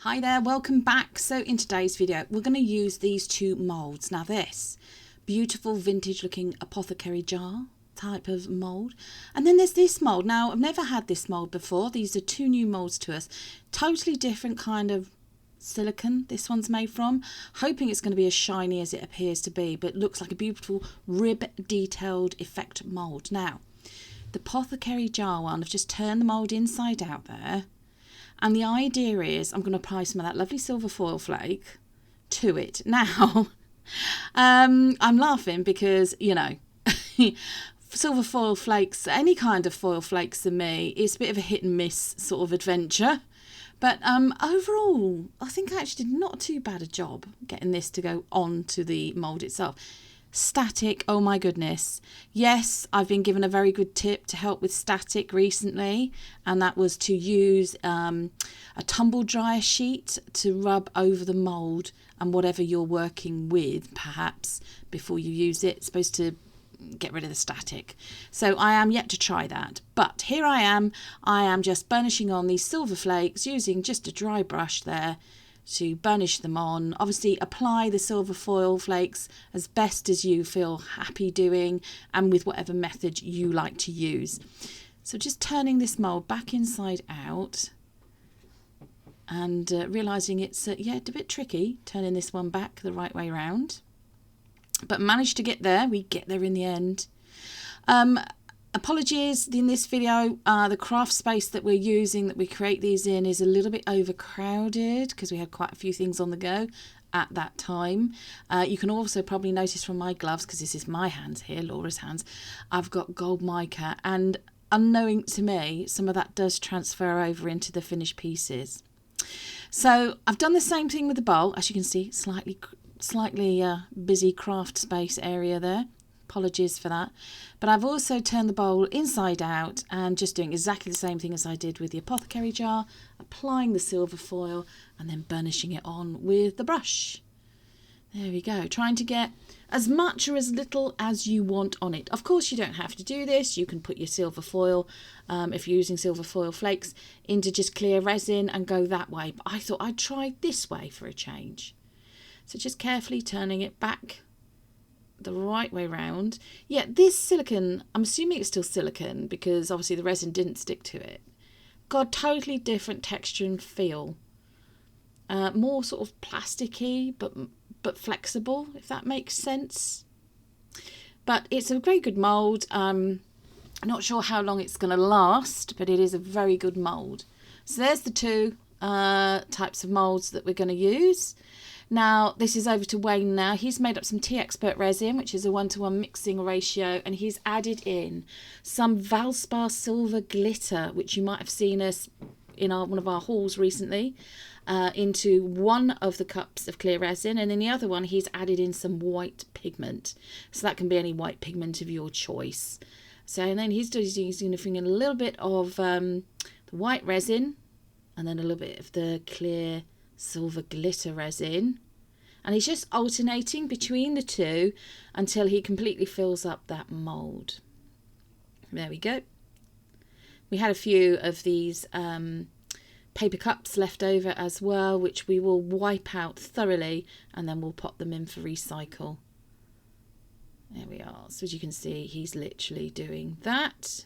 Hi there, welcome back. So in today's video we're going to use these two moulds. Now this beautiful vintage looking apothecary jar type of mould, and then there's this mould. Now I've never had this mould before. These are two new moulds to us, totally different kind of silicone this one's made from. Hoping it's going to be as shiny as it appears to be, but looks like a beautiful rib detailed effect mould. Now the apothecary jar one, I've just turned the mould inside out there. And the idea is I'm going to apply some of that lovely silver foil flake to it. Now, I'm laughing because, you know, silver foil flakes, any kind of foil flakes for me, it's a bit of a hit and miss sort of adventure. But overall, I think I actually did not too bad a job getting this to go on to the mould itself. Static, oh my goodness. Yes, I've been given a very good tip to help with static recently, and that was to use a tumble dryer sheet to rub over the mould and whatever you're working with, perhaps, before you use it. It's supposed to get rid of the static. So I am yet to try that, but here I am just burnishing on these silver flakes using just a dry brush there to burnish them on. Obviously apply the silver foil flakes as best as you feel happy doing and with whatever method you like to use. So just turning this mould back inside out and realising it's a bit tricky turning this one back the right way around, but managed to get there. We get there in the end. Apologies, in this video the craft space that we're using, that we create these in, is a little bit overcrowded because we had quite a few things on the go at that time. You can also probably notice from my gloves, because this is my hands here, Laura's hands, I've got gold mica, and unknowing to me some of that does transfer over into the finished pieces. So I've done the same thing with the bowl. As you can see, slightly busy craft space area there. Apologies for that. But I've also turned the bowl inside out and just doing exactly the same thing as I did with the apothecary jar, applying the silver foil and then burnishing it on with the brush. There we go, trying to get as much or as little as you want on it. Of course you don't have to do this. You can put your silver foil, if you're using silver foil flakes, into just clear resin and go that way. But I thought I'd try this way for a change. So just carefully turning it back the right way round. Yeah, this silicone, I'm assuming it's still silicone because obviously the resin didn't stick to it. Got totally different texture and feel. More sort of plasticky but flexible, if that makes sense. But it's a very good mould. Not sure how long it's going to last, but it is a very good mould. So there's the two types of moulds that we're going to use. Now, this is over to Wayne now. He's made up some Tea Expert resin, which is a 1-to-1 mixing ratio, and he's added in some Valspar silver glitter, which you might have seen us in one of our hauls recently, into one of the cups of clear resin, and in the other one he's added in some white pigment. So that can be any white pigment of your choice. So, and then he's using a little bit of the white resin, and then a little bit of the clear silver glitter resin, and he's just alternating between the two until he completely fills up that mould. There we go. We had a few of these paper cups left over as well, which we will wipe out thoroughly and then we'll pop them in for recycle. There we are. So as you can see, he's literally doing that,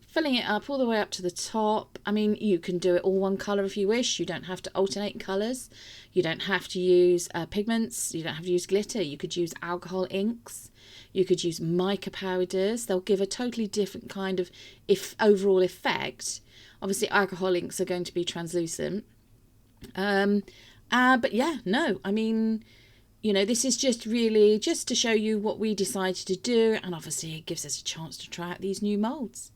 filling it up all the way up to the top. I mean, you can do it all one colour if you wish. You don't have to alternate colours. You don't have to use pigments. You don't have to use glitter. You could use alcohol inks. You could use mica powders. They'll give a totally different kind of overall effect. Obviously, alcohol inks are going to be translucent. But yeah, no, I mean, you know, this is just really just to show you what we decided to do. And obviously, it gives us a chance to try out these new moulds.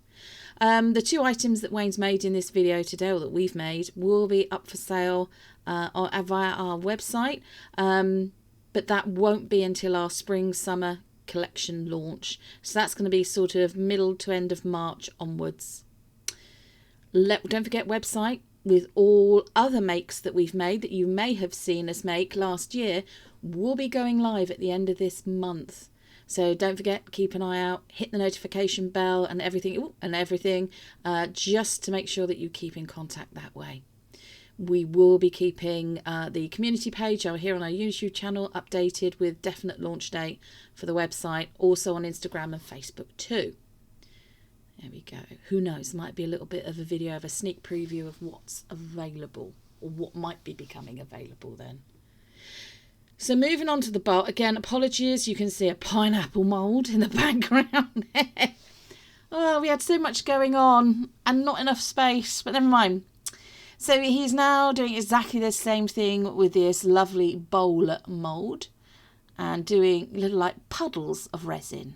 The two items that Wayne's made in this video today, or that we've made, will be up for sale via our website, but that won't be until our spring-summer collection launch. So that's going to be sort of middle to end of March onwards. Don't forget website with all other makes that we've made that you may have seen us make last year will be going live at the end of this month. So don't forget, keep an eye out, hit the notification bell and everything, just to make sure that you keep in contact that way. We will be keeping the community page over here on our YouTube channel updated with definite launch date for the website, also on Instagram and Facebook too. There we go. Who knows, might be a little bit of a video of a sneak preview of what's available, or what might be becoming available then. So moving on to the bowl, again, apologies, you can see a pineapple mould in the background. Oh, we had so much going on and not enough space, but never mind. So he's now doing exactly the same thing with this lovely bowl mould and doing little like puddles of resin.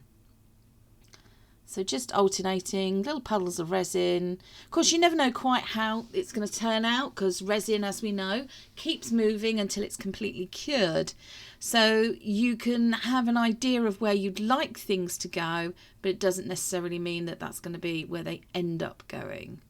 So just alternating little puddles of resin. Of course, you never know quite how it's going to turn out, because resin, as we know, keeps moving until it's completely cured. So you can have an idea of where you'd like things to go, but it doesn't necessarily mean that that's going to be where they end up going.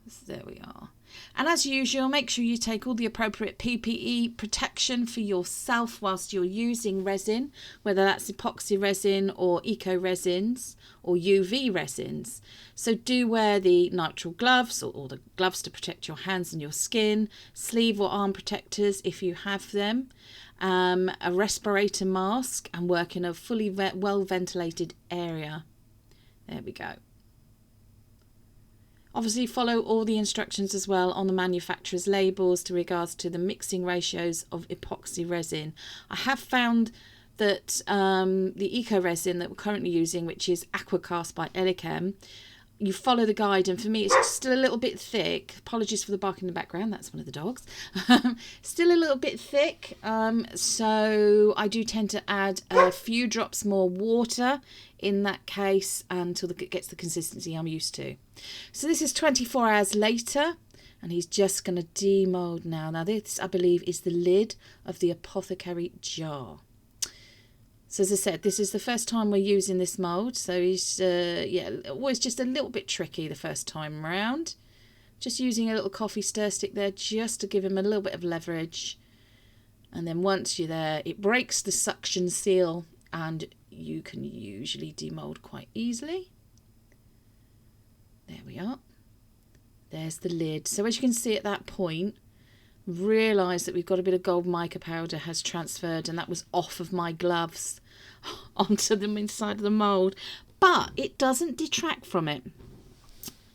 So there we are. And as usual, make sure you take all the appropriate PPE protection for yourself whilst you're using resin, whether that's epoxy resin or eco resins or UV resins. So do wear the nitrile gloves, or the gloves to protect your hands and your skin, sleeve or arm protectors if you have them, a respirator mask, and work in a fully well ventilated area. There we go. Obviously follow all the instructions as well on the manufacturer's labels to regards to the mixing ratios of epoxy resin. I have found that the eco resin that we're currently using, which is Aquacast by Elichem, you follow the guide, and for me it's still a little bit thick. Apologies for the bark in the background, that's one of the dogs. Still a little bit thick, so I do tend to add a few drops more water in that case until it gets the consistency I'm used to. So this is 24 hours later, and he's just going to demold now. Now this, I believe, is the lid of the Apothecary jar. So as I said, this is the first time we're using this mould, so he's always just a little bit tricky the first time around. Just using a little coffee stir stick there just to give him a little bit of leverage. And then once you're there, it breaks the suction seal and you can usually demold quite easily. There we are. There's the lid. So as you can see at that point, realise that we've got a bit of gold mica powder has transferred, and that was off of my gloves onto the inside of the mould, but it doesn't detract from it.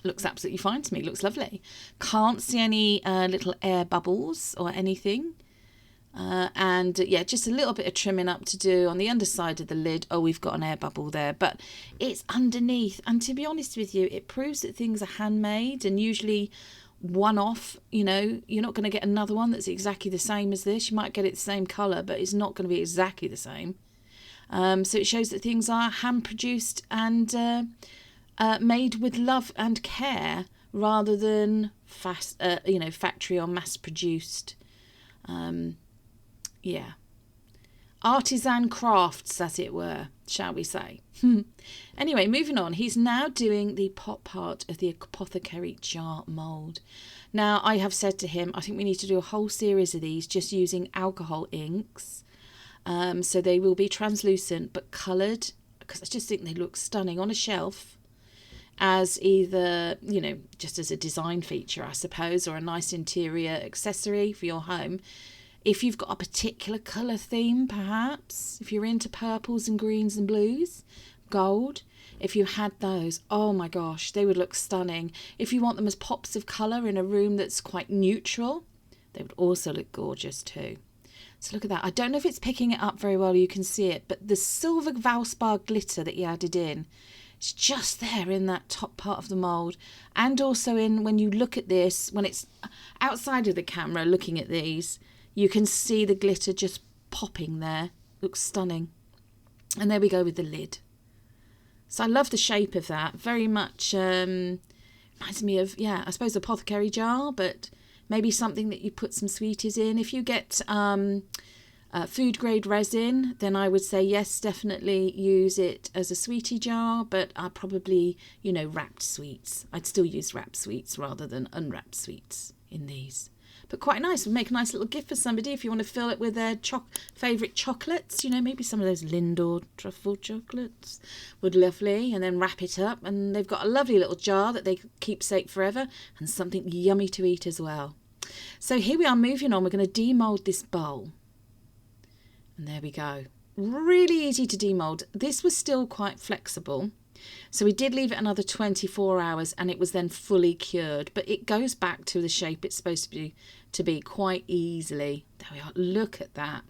Looks absolutely fine to me. Looks lovely. Can't see any little air bubbles or anything. Yeah, just a little bit of trimming up to do on the underside of the lid. Oh, we've got an air bubble there, but it's underneath, and to be honest with you, it proves that things are handmade, and usually one off, you know, you're not going to get another one that's exactly the same as this. You might get it the same colour, but it's not going to be exactly the same. So it shows that things are hand produced and made with love and care, rather than factory or mass produced. Yeah, artisan crafts, as it were, shall we say. Anyway, moving on, he's now doing the pot part of the Apothecary jar mould. Now, I have said to him, I think we need to do a whole series of these just using alcohol inks. So they will be translucent but coloured, because I just think they look stunning on a shelf as either, you know, just as a design feature, I suppose, or a nice interior accessory for your home. If you've got a particular colour theme, perhaps, if you're into purples and greens and blues, gold, if you had those, oh my gosh, they would look stunning. If you want them as pops of colour in a room that's quite neutral, they would also look gorgeous too. So look at that. I don't know if it's picking it up very well, you can see it, but the silver Valspar glitter that he added in, it's just there in that top part of the mould. And also in, when you look at this, when it's outside of the camera looking at these, you can see the glitter just popping there. Looks stunning. And there we go with the lid. So I love the shape of that. Very much reminds me of, yeah, I suppose Apothecary jar, but maybe something that you put some sweeties in. If you get food grade resin, then I would say yes, definitely use it as a sweetie jar, but I probably, you know, wrapped sweets. I'd still use wrapped sweets rather than unwrapped sweets in these. But quite nice. We'll make a nice little gift for somebody if you want to fill it with their favourite chocolates. You know, maybe some of those Lindor truffle chocolates would lovely. And then wrap it up. And they've got a lovely little jar that they keep safe forever. And something yummy to eat as well. So here we are moving on. We're going to demold this bowl. And there we go. Really easy to demold. This was still quite flexible. So we did leave it another 24 hours and it was then fully cured. But it goes back to the shape it's supposed to be quite easily. There we are. Look at that.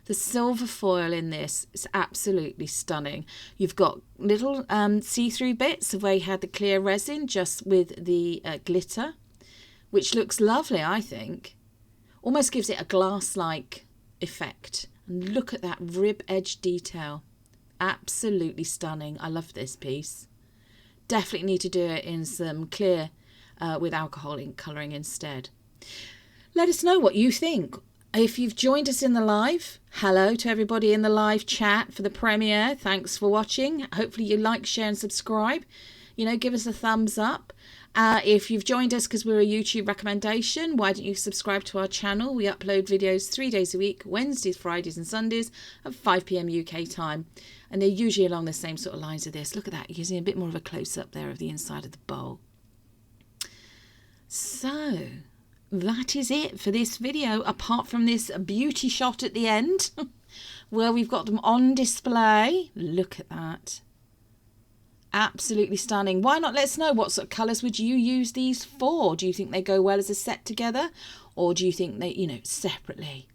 The silver foil in this is absolutely stunning. You've got little see-through bits of where you had the clear resin just with the glitter, which looks lovely, I think. Almost gives it a glass-like effect. And look at that rib edge detail. Absolutely stunning. I love this piece. Definitely need to do it in some clear with alcohol ink colouring instead. Let us know what you think. If you've joined us in the live, hello to everybody in the live chat for the premiere. Thanks for watching. Hopefully you like, share and subscribe. You know, give us a thumbs up. If you've joined us because we're a YouTube recommendation, why don't you subscribe to our channel? We upload videos 3 days a week, Wednesdays, Fridays and Sundays at 5 PM UK time. And they're usually along the same sort of lines of this. Look at that. You can see a bit more of a close-up there of the inside of the bowl. So that is it for this video, apart from this beauty shot at the end where we've got them on display. Look at that. Absolutely stunning. Why not let us know what sort of colours would you use these for? Do you think they go well as a set together, or do you think they, you know, separately?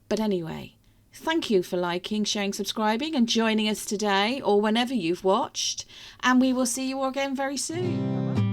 But anyway, thank you for liking, sharing, subscribing and joining us today or whenever you've watched, and we will see you all again very soon. Bye-bye.